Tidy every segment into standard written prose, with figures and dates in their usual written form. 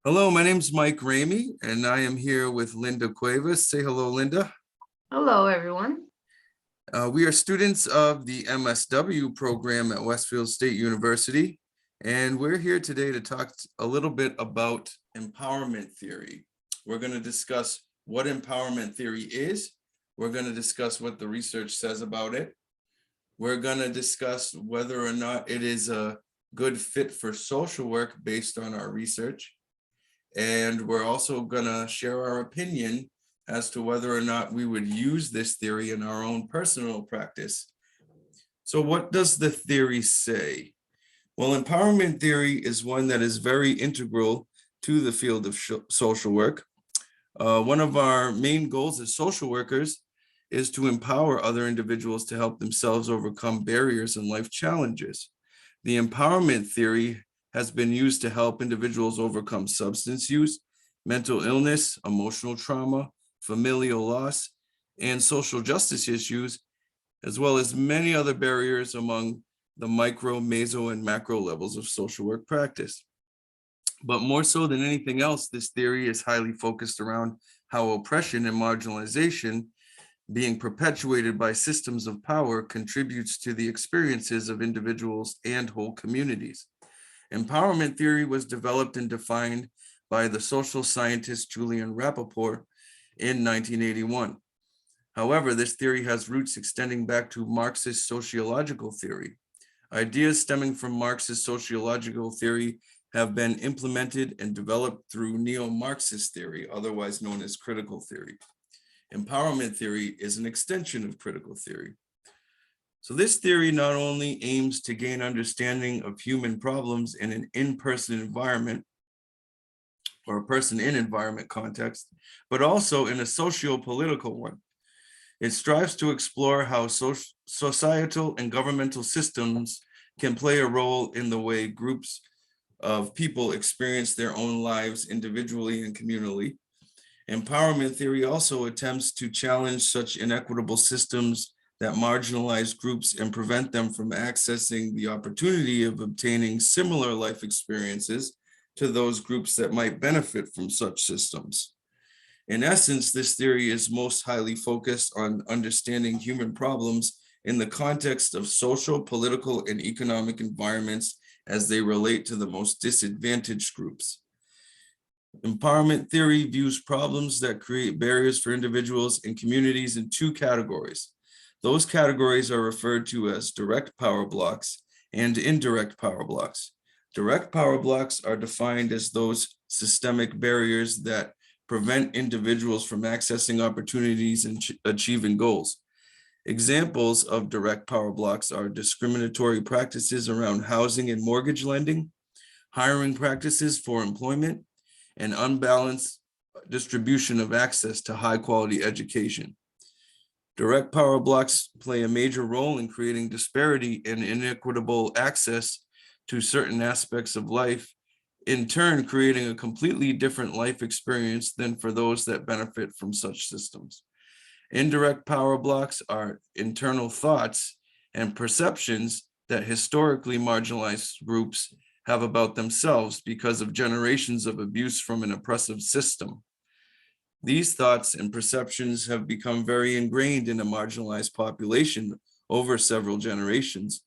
Hello, my name is Mike Ramey, and I am here with Linda Cuevas. Say hello, Linda. Hello, everyone. We are students of the MSW program at Westfield State University, and we're here today to talk a little bit about empowerment theory. We're going to discuss what empowerment theory is. We're going to discuss what the research says about it. We're going to discuss whether or not it is a good fit for social work based on our research. And we're also going to share our opinion as to whether or not we would use this theory in our own personal practice. So what does the theory say? Well, empowerment theory is one that is very integral to the field of social work. One of our main goals as social workers is to empower other individuals to help themselves overcome barriers and life challenges. The empowerment theory has been used to help individuals overcome substance use, mental illness, emotional trauma, familial loss, and social justice issues, as well as many other barriers among the micro, meso, and macro levels of social work practice. But more so than anything else, this theory is highly focused around how oppression and marginalization being perpetuated by systems of power contributes to the experiences of individuals and whole communities. Empowerment theory was developed and defined by the social scientist Julian Rappaport in 1981. However, this theory has roots extending back to Marxist sociological theory. Ideas stemming from Marxist sociological theory have been implemented and developed through neo-Marxist theory, otherwise known as critical theory. Empowerment theory is an extension of critical theory. So this theory not only aims to gain understanding of human problems in an in-person environment or a person in environment context, but also in a socio-political one. It strives to explore how societal and governmental systems can play a role in the way groups of people experience their own lives individually and communally. Empowerment theory also attempts to challenge such inequitable systems that marginalize groups and prevent them from accessing the opportunity of obtaining similar life experiences to those groups that might benefit from such systems. In essence, this theory is most highly focused on understanding human problems in the context of social, political, and economic environments as they relate to the most disadvantaged groups. Empowerment theory views problems that create barriers for individuals and communities in two categories. Those categories are referred to as direct power blocks and indirect power blocks. Direct power blocks are defined as those systemic barriers that prevent individuals from accessing opportunities and achieving goals. Examples of direct power blocks are discriminatory practices around housing and mortgage lending, hiring practices for employment, and unbalanced distribution of access to high-quality education. Direct power blocks play a major role in creating disparity and inequitable access to certain aspects of life, in turn creating a completely different life experience than for those that benefit from such systems. Indirect power blocks are internal thoughts and perceptions that historically marginalized groups have about themselves because of generations of abuse from an oppressive system. These thoughts and perceptions have become very ingrained in a marginalized population over several generations.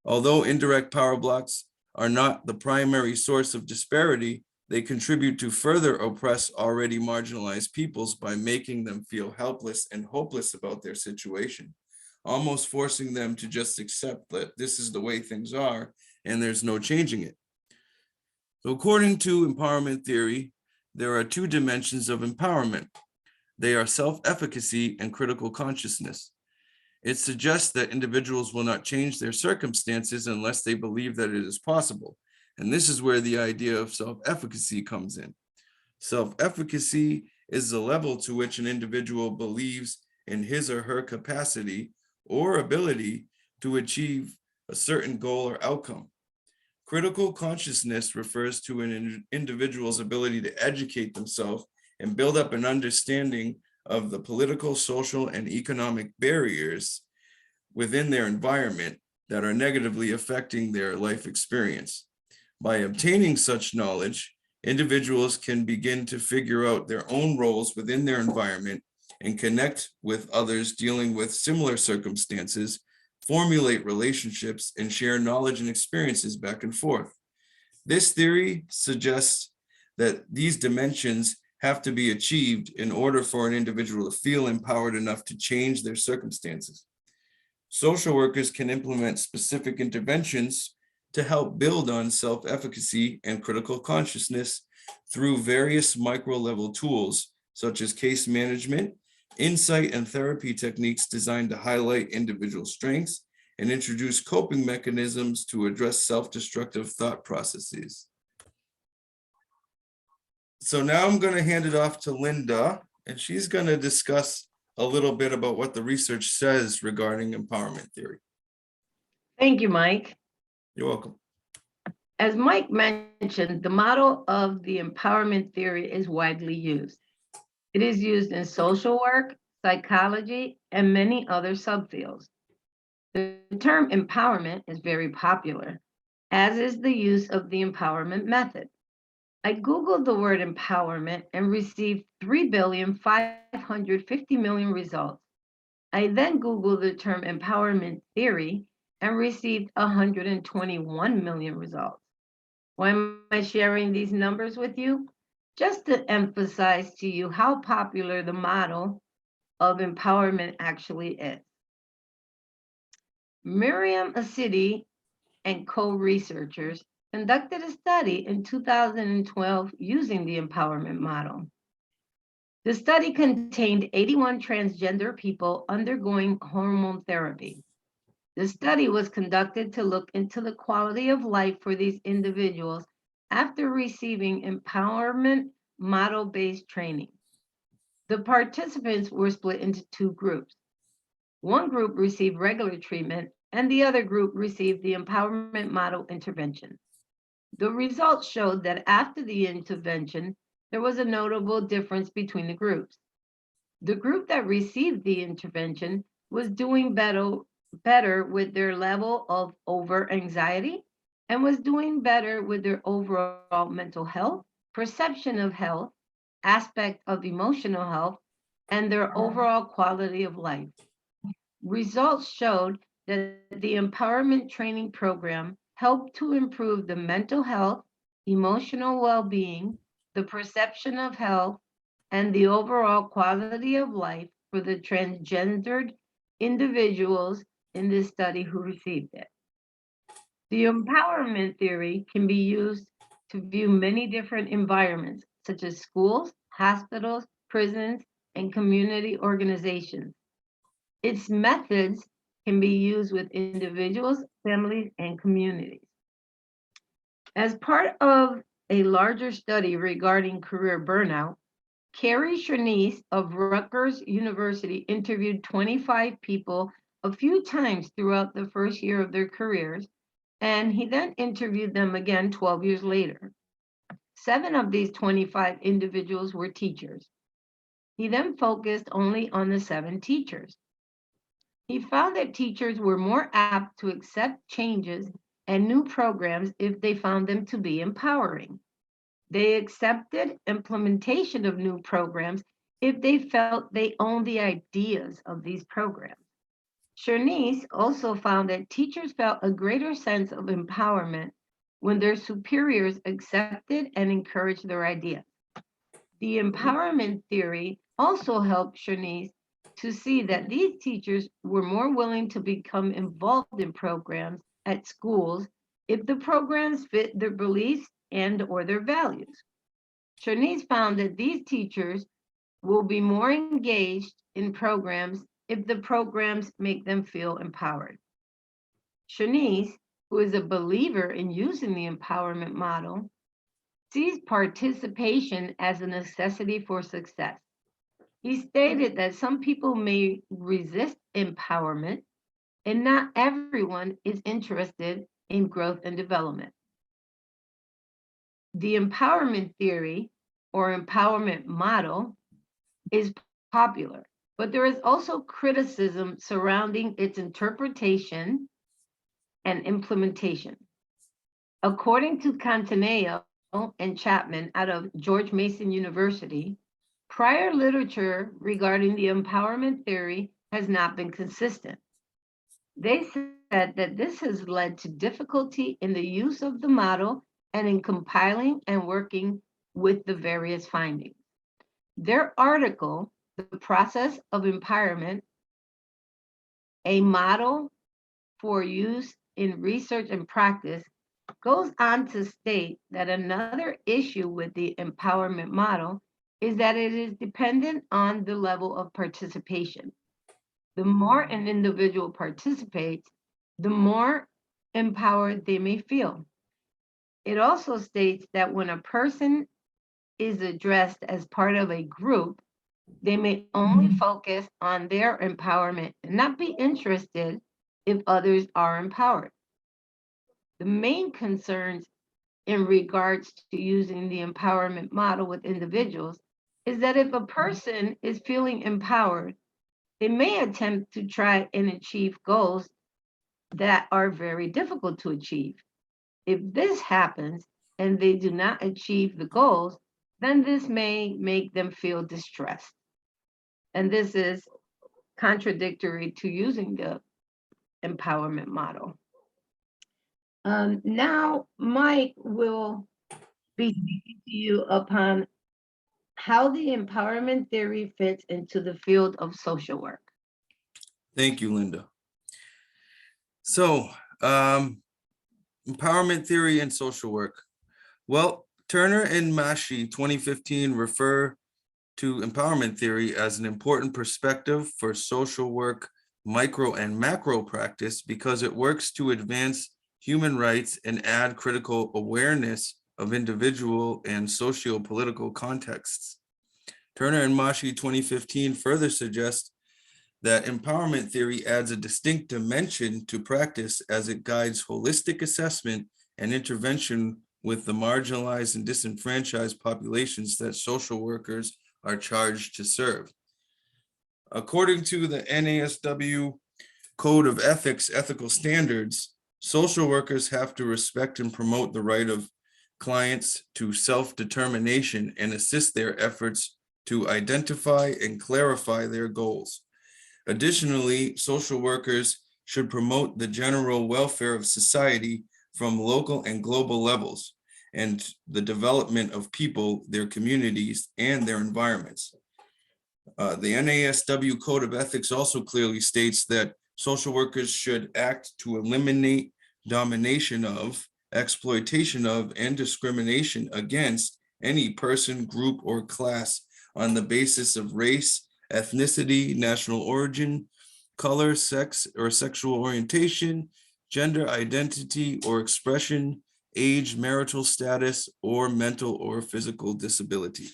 Although indirect power blocks are not the primary source of disparity, they contribute to further oppress already marginalized peoples by making them feel helpless and hopeless about their situation, almost forcing them to just accept that this is the way things are and there's no changing it. So according to empowerment theory, there are two dimensions of empowerment. They are self-efficacy and critical consciousness. It suggests that individuals will not change their circumstances unless they believe that it is possible. And this is where the idea of self-efficacy comes in. Self-efficacy is the level to which an individual believes in his or her capacity or ability to achieve a certain goal or outcome. Critical consciousness refers to an individual's ability to educate themselves and build up an understanding of the political, social, and economic barriers within their environment that are negatively affecting their life experience. By obtaining such knowledge, individuals can begin to figure out their own roles within their environment and connect with others dealing with similar circumstances, formulate relationships, and share knowledge and experiences back and forth. This theory suggests that these dimensions have to be achieved in order for an individual to feel empowered enough to change their circumstances. Social workers can implement specific interventions to help build on self-efficacy and critical consciousness through various micro-level tools, such as case management, insight and therapy techniques designed to highlight individual strengths and introduce coping mechanisms to address self-destructive thought processes. So now I'm going to hand it off to Linda, and she's going to discuss a little bit about what the research says regarding empowerment theory. Thank you, Mike. You're welcome. As Mike mentioned, the model of the empowerment theory is widely used. It is used in social work, psychology, and many other subfields. The term empowerment is very popular, as is the use of the empowerment method. I Googled the word empowerment and received 3,550,000,000 results. I then Googled the term empowerment theory and received 121 million results. Why am I sharing these numbers with you? Just to emphasize to you how popular the model of empowerment actually is. Miriam Asidi and co-researchers conducted a study in 2012 using the empowerment model. The study contained 81 transgender people undergoing hormone therapy. The study was conducted to look into the quality of life for these individuals after receiving empowerment model-based training. The participants were split into two groups. One group received regular treatment and the other group received the empowerment model intervention. The results showed that after the intervention, there was a notable difference between the groups. The group that received the intervention was doing better with their level of over-anxiety and was doing better with their overall mental health, perception of health, aspect of emotional health, and their overall quality of life. Results showed that the empowerment training program helped to improve the mental health, emotional well-being, the perception of health, and the overall quality of life for the transgendered individuals in this study who received it. The empowerment theory can be used to view many different environments, such as schools, hospitals, prisons, and community organizations. Its methods can be used with individuals, families, and communities. As part of a larger study regarding career burnout, Carrie Chernice of Rutgers University interviewed 25 people a few times throughout the first year of their careers, and he then interviewed them again 12 years later. 7 of these 25 individuals were teachers. He then focused only on the 7 teachers. He found that teachers were more apt to accept changes and new programs if they found them to be empowering. They accepted implementation of new programs if they felt they owned the ideas of these programs. Chernice also found that teachers felt a greater sense of empowerment when their superiors accepted and encouraged their ideas. The empowerment theory also helped Chernice to see that these teachers were more willing to become involved in programs at schools if the programs fit their beliefs and or their values. Chernice found that these teachers will be more engaged in programs if the programs make them feel empowered. Chernice, who is a believer in using the empowerment model, sees participation as a necessity for success. He stated that some people may resist empowerment and not everyone is interested in growth and development. The empowerment theory or empowerment model is popular, but there is also criticism surrounding its interpretation and implementation. According to Cantaneo, and Chapman out of George Mason University, prior literature regarding the empowerment theory has not been consistent. They said that this has led to difficulty in the use of the model and in compiling and working with the various findings. Their article, The Process of Empowerment, a Model for Use in Research and Practice, goes on to state that another issue with the empowerment model is that it is dependent on the level of participation. The more an individual participates, the more empowered they may feel. It also states that when a person is addressed as part of a group, they may only focus on their empowerment and not be interested if others are empowered. The main concerns in regards to using the empowerment model with individuals is that if a person is feeling empowered, they may attempt to try and achieve goals that are very difficult to achieve. If this happens and they do not achieve the goals, then this may make them feel distressed. And this is contradictory to using the empowerment model. Now, Mike will be speaking to you upon how the empowerment theory fits into the field of social work. Thank you, Linda. So, empowerment theory and social work. Well, Turner and Mashi 2015 refer to empowerment theory as an important perspective for social work, micro and macro practice, because it works to advance human rights and add critical awareness of individual and socio-political contexts. Turner and Mashi 2015 further suggest that empowerment theory adds a distinct dimension to practice as it guides holistic assessment and intervention with the marginalized and disenfranchised populations that social workers are charged to serve. According to the NASW Code of Ethics, ethical standards, social workers have to respect and promote the right of clients to self-determination and assist their efforts to identify and clarify their goals. Additionally, social workers should promote the general welfare of society from local and global levels and the development of people, their communities, and their environments. The NASW Code of Ethics also clearly states that social workers should act to eliminate domination of, exploitation of, and discrimination against any person, group, or class on the basis of race, ethnicity, national origin, color, sex, or sexual orientation, gender identity or expression, age, marital status, or mental or physical disability.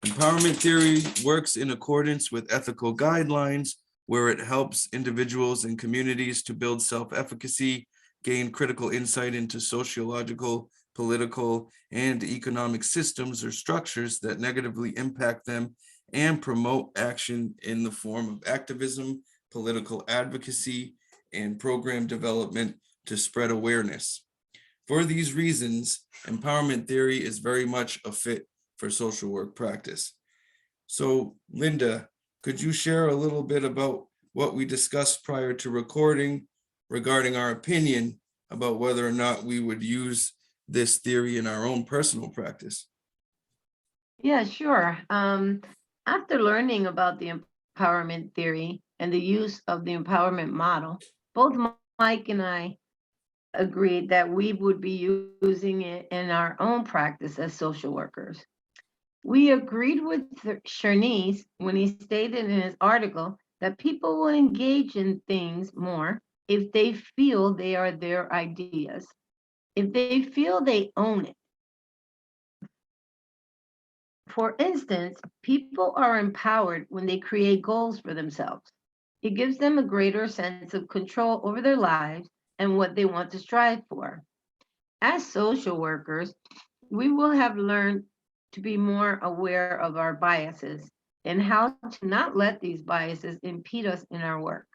Empowerment theory works in accordance with ethical guidelines where it helps individuals and communities to build self-efficacy, gain critical insight into sociological, political, and economic systems or structures that negatively impact them, and promote action in the form of activism, political advocacy, and program development to spread awareness. For these reasons, empowerment theory is very much a fit for social work practice. So, Linda, could you share a little bit about what we discussed prior to recording regarding our opinion about whether or not we would use this theory in our own personal practice? Yeah, sure. After learning about the empowerment theory and the use of the empowerment model, both Mike and I agreed that we would be using it in our own practice as social workers. We agreed with Shernese when he stated in his article that people will engage in things more if they feel they are their ideas, if they feel they own it. For instance, people are empowered when they create goals for themselves. It gives them a greater sense of control over their lives and what they want to strive for. As social workers, we will have learned to be more aware of our biases and how to not let these biases impede us in our work.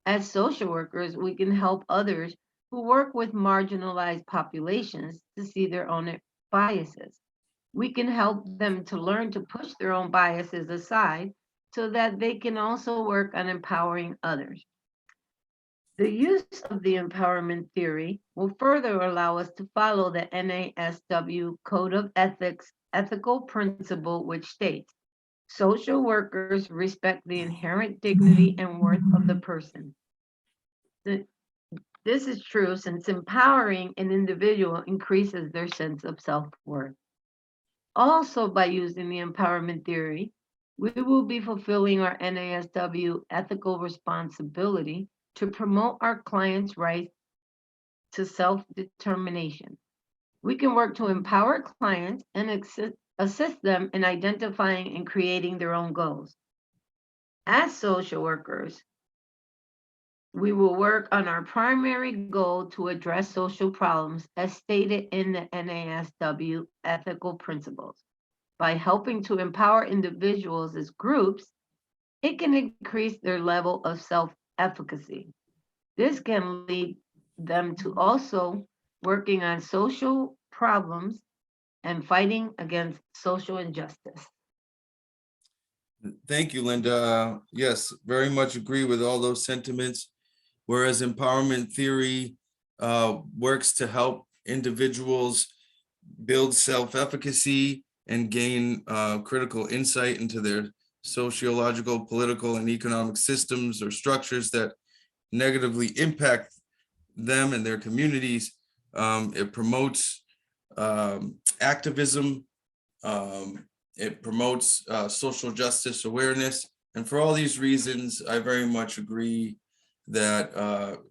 As social workers, we can help others who work with marginalized populations to see their own biases. We can help them to learn to push their own biases aside so that they can also work on empowering others. The use of the empowerment theory will further allow us to follow the NASW Code of Ethics ethical principle, which states, social workers respect the inherent dignity and worth of the person. This is true since empowering an individual increases their sense of self-worth. Also, by using the empowerment theory, we will be fulfilling our NASW ethical responsibility to promote our clients' right to self-determination. We can work to empower clients and assist them in identifying and creating their own goals. As social workers, we will work on our primary goal to address social problems as stated in the NASW ethical principles. By helping to empower individuals as groups, it can increase their level of self-efficacy. This can lead them to also working on social problems and fighting against social injustice. Thank you, Linda. Yes, very much agree with all those sentiments. Whereas empowerment theory works to help individuals build self-efficacy and gain critical insight into their sociological, political, and economic systems or structures that negatively impact them and their communities. It promotes activism. It promotes social justice awareness. And for all these reasons, I very much agree that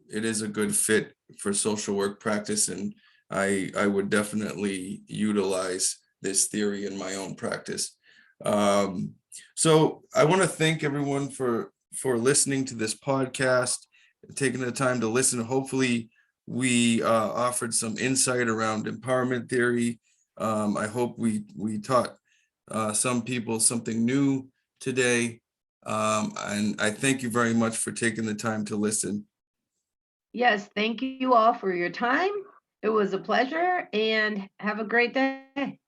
it is a good fit for social work practice. And I would definitely utilize this theory in my own practice. So I want to thank everyone for listening to this podcast, taking the time to listen. Hopefully we offered some insight around empowerment theory. I hope we taught some people something new today. And I thank you very much for taking the time to listen. Yes, thank you all for your time. It was a pleasure and have a great day.